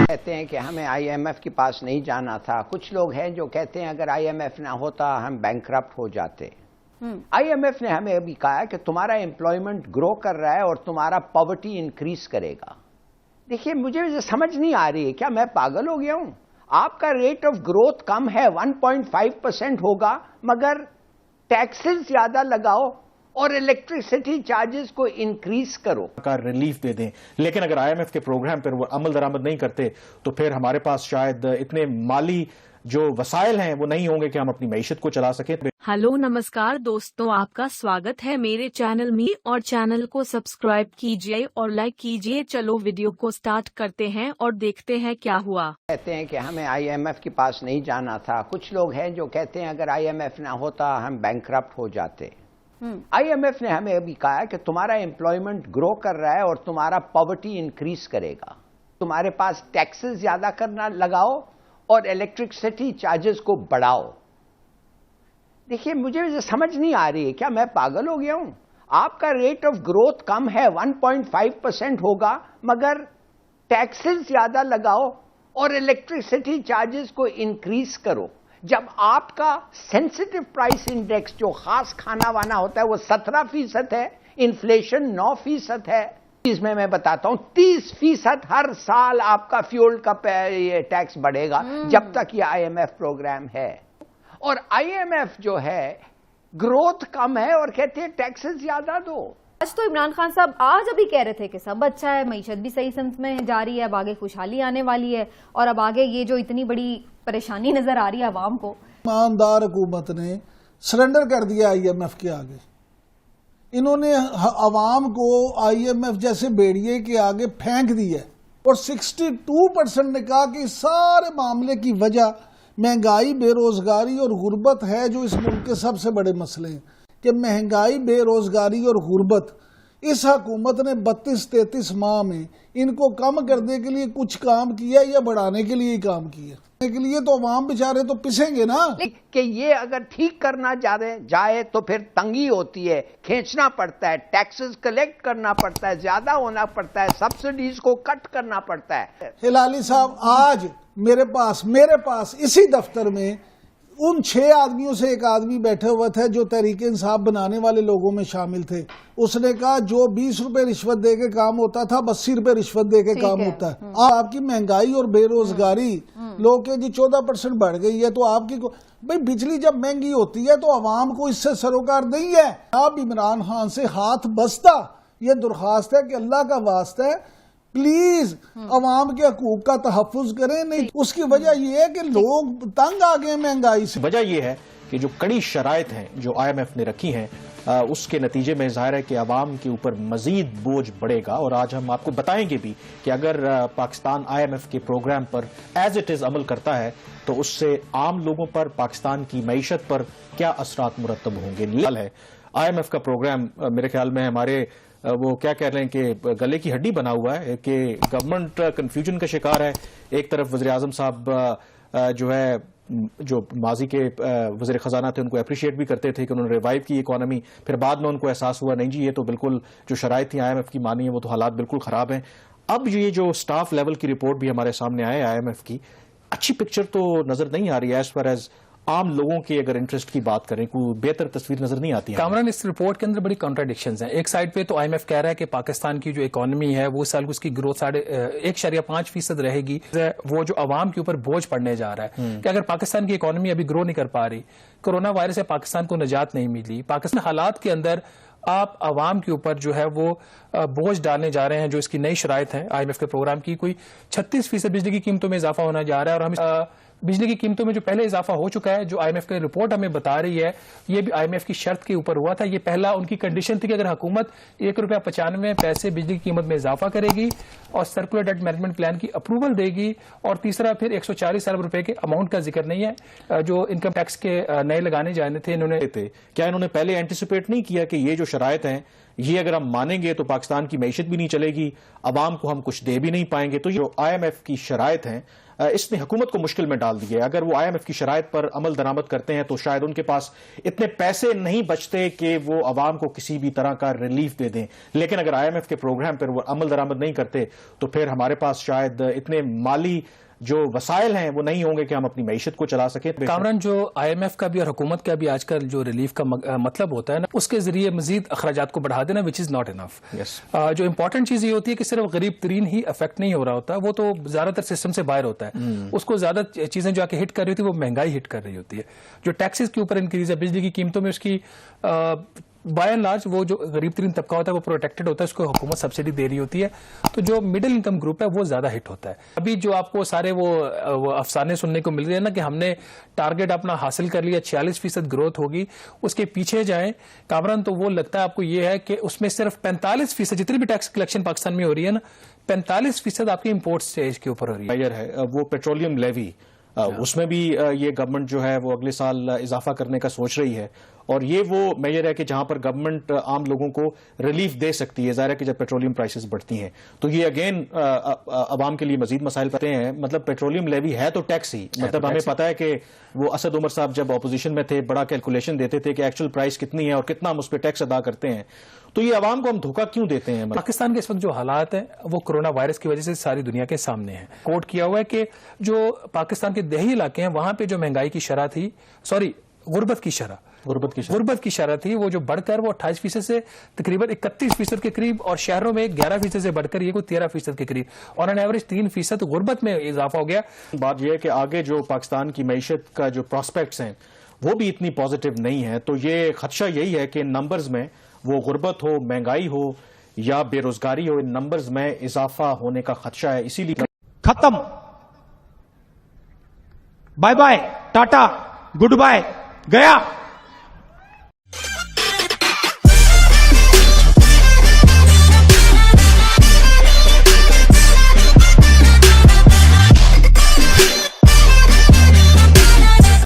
کہتے ہیں کہ ہمیں آئی ایم ایف کے پاس نہیں جانا تھا. کچھ لوگ ہیں جو کہتے ہیں اگر آئی ایم ایف نہ ہوتا ہم بینکرپٹ ہو جاتے. آئی ایم ایف نے ہمیں ابھی کہا کہ تمہارا امپلائمنٹ گرو کر رہا ہے اور تمہارا پاورٹی انکریز کرے گا. دیکھیے مجھے سمجھ نہیں آ رہی ہے، کیا میں پاگل ہو گیا ہوں؟ آپ کا ریٹ آف گروتھ کم ہے، 1.5% ہوگا، مگر ٹیکسز زیادہ لگاؤ اور الیکٹریسٹی چارجز کو انکریز کرو. ریلیف دے دیں، لیکن اگر آئی ایم ایف کے پروگرام پر وہ عمل درآمد نہیں کرتے تو پھر ہمارے پاس شاید اتنے مالی جو وسائل ہیں وہ نہیں ہوں گے کہ ہم اپنی معیشت کو چلا سکیں. ہلو نمسکار دوستوں، آپ کا سواگت ہے میرے چینل میں، اور چینل کو سبسکرائب کیجئے اور لائک کیجئے. چلو ویڈیو کو سٹارٹ کرتے ہیں اور دیکھتے ہیں کیا ہوا. کہتے ہیں کہ ہمیں آئی ایم ایف کے پاس نہیں جانا تھا. کچھ لوگ ہیں جو کہتے ہیں اگر آئی ایم ایف نہ ہوتا ہم بینکرپٹ ہو جاتے. آئی ایم ایف نے ہمیں ابھی کہا کہ تمہارا امپلائمنٹ گرو کر رہا ہے اور تمہارا پاورٹی انکریز کرے گا. تمہارے پاس ٹیکسز زیادہ کرنا لگاؤ اور الیکٹرسٹی چارجز کو بڑھاؤ. دیکھیے مجھے سمجھ نہیں آ رہی ہے، کیا میں پاگل ہو گیا ہوں؟ آپ کا ریٹ آف گروتھ کم ہے، 1.5% ہوگا، مگر ٹیکسز زیادہ لگاؤ اور الیکٹرسٹی چارجز کو انکریز کرو. جب آپ کا سینسٹیو پرائس انڈیکس جو خاص کھانا وانا ہوتا ہے وہ 17% ہے، انفلیشن 9% ہے. اس میں بتاتا ہوں 30% ہر سال آپ کا فیول کا ٹیکس بڑھے گا جب تک یہ آئی ایم ایف پروگرام ہے. اور آئی ایم ایف جو ہے گروتھ کم ہے اور کہتے ہیں ٹیکسز زیادہ دو. آج تو عمران خان صاحب آج ابھی کہہ رہے تھے کہ سب اچھا ہے، معیشت بھی صحیح سمت میں جاری ہے، اب آگے خوشحالی آنے والی ہے، اور اب آگے یہ جو اتنی بڑی پریشانی نظر آ رہی ہے عوام کو. ایماندار حکومت نے سرنڈر کر دیا آئی ایم ایف کے آگے. انہوں نے عوام کو آئی ایم ایف جیسے بیڑیے کے آگے پھینک دیا اور 62% نے کہا کہ اس سارے معاملے کی وجہ مہنگائی، بے روزگاری اور غربت ہے، جو اس ملک کے سب سے بڑے مسئلے ہیں. کہ مہنگائی، بے روزگاری اور غربت، اس حکومت نے 32-33 ماہ میں ان کو کم کرنے کے لیے کچھ کام کیا یا بڑھانے کے لیے کام کیا؟ کے لیے تو عوام بیچارے تو پسیں گے نا. کہ یہ اگر ٹھیک کرنا جائے تو پھر تنگی ہوتی ہے، کھینچنا پڑتا ہے، ٹیکسز کلیکٹ کرنا پڑتا ہے، زیادہ ہونا پڑتا ہے، سبسڈیز کو کٹ کرنا پڑتا ہے. ہلالی صاحب آج میرے پاس اسی دفتر میں ان 6 آدمیوں سے ایک آدمی بیٹھے ہوا تھا جو تحریک انصاف بنانے والے لوگوں میں شامل تھے. اس نے کہا جو 20 روپے رشوت دے کے کام ہوتا تھا 80 روپے رشوت دے کے کام ہوتا ہے. آپ کی مہنگائی اور بے روزگاری لوگ کہ جی 14% بڑھ گئی ہے، تو آپ کی بھئی بجلی جب مہنگی ہوتی ہے تو عوام کو اس سے سروکار نہیں ہے. آپ عمران خان سے ہاتھ بستہ یہ درخواست ہے کہ اللہ کا واسطہ ہے پلیز عوام کے حقوق کا تحفظ کریں. نہیں اس کی وجہ یہ ہے کہ لوگ تنگ آ گئے مہنگائی سے. وجہ یہ ہے کہ جو کڑی شرائط ہیں جو آئی ایم ایف نے رکھی ہیں اس کے نتیجے میں ظاہر ہے کہ عوام کے اوپر مزید بوجھ بڑھے گا. اور آج ہم آپ کو بتائیں گے بھی کہ اگر پاکستان آئی ایم ایف کے پروگرام پر ایز اٹ از عمل کرتا ہے تو اس سے عام لوگوں پر، پاکستان کی معیشت پر کیا اثرات مرتب ہوں گے. آئی ایم ایف کا پروگرام میرے خیال میں ہمارے وہ کیا کہہ رہے ہیں کہ گلے کی ہڈی بنا ہوا ہے کہ گورنمنٹ کنفیوژن کا شکار ہے. ایک طرف وزیر اعظم صاحب جو ماضی کے وزیر خزانہ تھے ان کو اپریشیٹ بھی کرتے تھے کہ انہوں نے ریوائیو کی اکانومی، پھر بعد میں ان کو احساس ہوا نہیں جی یہ تو بالکل جو شرائط تھی آئی ایم ایف کی مانی ہے وہ تو حالات بالکل خراب ہیں. اب یہ جو سٹاف لیول کی رپورٹ بھی ہمارے سامنے آئے آئی ایم ایف کی، اچھی پکچر تو نظر نہیں آ رہی ہے. ایز فار ایز عام لوگوں کے اگر انٹرسٹ کی بات کریں کوئی بہتر تصویر نظر نہیں آتی ہے. کامران اس رپورٹ کے اندر بڑی کانٹراڈکشنز ہیں. ایک سائڈ پہ تو آئی ایم ایف کہہ رہا ہے کہ پاکستان کی جو اکانومی ہے وہ سال اس کی گروتھ 1.5% رہے گی. وہ جو عوام کے اوپر بوجھ پڑنے جا رہا ہے کہ اگر پاکستان کی اکانومی ابھی گرو نہیں کر پا رہی، کورونا وائرس سے پاکستان کو نجات نہیں ملی، پاکستان حالات کے اندر آپ عوام کے اوپر جو ہے وہ بوجھ ڈالنے جا رہے ہیں. جو اس کی نئی شرائط ہیں آئی ایم ایف کے پروگرام کی، کوئی 36% بجلی کی قیمتوں میں اضافہ ہونا جا رہا ہے. اور ہم بجلی کی قیمتوں میں جو پہلے اضافہ ہو چکا ہے، جو آئی ایم ایف کی رپورٹ ہمیں بتا رہی ہے، یہ بھی آئی ایم ایف کی شرط کے اوپر ہوا تھا. یہ پہلا ان کی کنڈیشن تھی کہ اگر حکومت ₹1.95 بجلی کی قیمت میں اضافہ کرے گی اور سرکولر ڈیٹ مینجمنٹ پلان کی اپروول دے گی، اور تیسرا پھر 140 ارب روپے کے اماؤنٹ کا ذکر نہیں ہے جو انکم ٹیکس کے نئے لگانے جانے تھے. کیا انہوں نے پہلے اینٹیسپیٹ نہیں کیا کہ یہ جو شرائط ہیں یہ اگر ہم مانیں گے تو پاکستان کی معیشت بھی نہیں چلے گی، عوام کو ہم کچھ دے بھی نہیں پائیں گے. تو جو آئی ایم ایف کی شرائط ہیں اس نے حکومت کو مشکل میں ڈال دی ہے. اگر وہ IMF کی شرائط پر عمل درآمد کرتے ہیں تو شاید ان کے پاس اتنے پیسے نہیں بچتے کہ وہ عوام کو کسی بھی طرح کا ریلیف دے دیں, لیکن اگر IMF کے پروگرام پر وہ عمل درآمد نہیں کرتے تو پھر ہمارے پاس شاید اتنے مالی جو وسائل ہیں وہ نہیں ہوں گے کہ ہم اپنی معیشت کو چلا سکیں. کامران, جو IMF کا بھی اور حکومت کا بھی آج کل جو ریلیف کا مطلب ہوتا ہے نا, اس کے ذریعے مزید اخراجات کو بڑھا دینا, وچ از ناٹ انف. جو امپورٹنٹ چیز یہ ہوتی ہے کہ صرف غریب ترین ہی افیکٹ نہیں ہو رہا ہوتا, وہ تو زیادہ تر سسٹم سے باہر ہوتا ہے. اس کو زیادہ چیزیں جو آ کے ہٹ کر رہی ہوتی ہے وہ مہنگائی ہٹ کر رہی ہوتی ہے. جو ٹیکسز کے اوپر انکریز ہے, بجلی کی قیمتوں میں اس کی بائی اینڈ لارج وہ جو غریب ترین طبقہ ہوتا ہے وہ پروٹیکٹڈ ہوتا ہے, اس کو حکومت سبسڈی دے رہی ہوتی ہے. تو جو مڈل انکم گروپ ہے وہ زیادہ ہٹ ہوتا ہے. ابھی جو آپ کو سارے وہ افسانے سننے کو مل رہے ہیں نا کہ ہم نے ٹارگٹ اپنا حاصل کر لیا, 46% گروتھ ہوگی, اس کے پیچھے جائیں کامران تو وہ لگتا ہے آپ کو یہ ہے کہ اس میں صرف 45% جتنی بھی ٹیکس کلیکشن پاکستان میں ہو رہی ہے نا, 45% آپ کی امپورٹ سٹیج کے اوپر ہو رہی ہے. وہ پیٹرولیم لیوی, اس میں بھی یہ گورنمنٹ جو ہے وہ اگلے سال اضافہ کرنے کا سوچ رہی ہے, اور یہ وہ میجر ہے کہ جہاں پر گورنمنٹ عام لوگوں کو ریلیف دے سکتی ہے. ظاہر ہے کہ جب پیٹرولیم پرائسز بڑھتی ہیں تو یہ اگین عوام کے لیے مزید مسائل پڑتے ہیں. مطلب پیٹرولیم لیوی ہے تو ٹیکس ہی, مطلب ہمیں پتا ہے کہ وہ اسد عمر صاحب جب اپوزیشن میں تھے بڑا کیلکولیشن دیتے تھے کہ ایکچوئل پرائس کتنی ہے اور کتنا ہم اس پہ ٹیکس ادا کرتے ہیں. تو یہ عوام کو ہم دھوکہ کیوں دیتے ہیں؟ پاکستان کے اس وقت جو حالات ہیں وہ کرونا وائرس کی وجہ سے ساری دنیا کے سامنے ہیں. کوٹ کیا ہوا ہے کہ جو پاکستان کے دیہی علاقے ہیں وہاں پہ جو مہنگائی کی شرح تھی, غربت کی شرح تھی, وہ جو بڑھ کر وہ 28% سے تقریباً 31% کے قریب, اور شہروں میں 11% سے بڑھ کر یہ کوئی 13% کے قریب, اور آن ایوریج 3% غربت میں اضافہ ہو گیا. بات یہ ہے کہ آگے جو پاکستان کی معیشت کا جو پراسپیکٹس ہیں وہ بھی اتنی پازیٹیو نہیں ہے. تو یہ خدشہ یہی ہے کہ نمبرز میں وہ غربت ہو, مہنگائی ہو یا بے روزگاری ہو, ان نمبرز میں اضافہ ہونے کا خدشہ ہے. اسی لیے ختم, bye bye, tata, goodbye, گیا.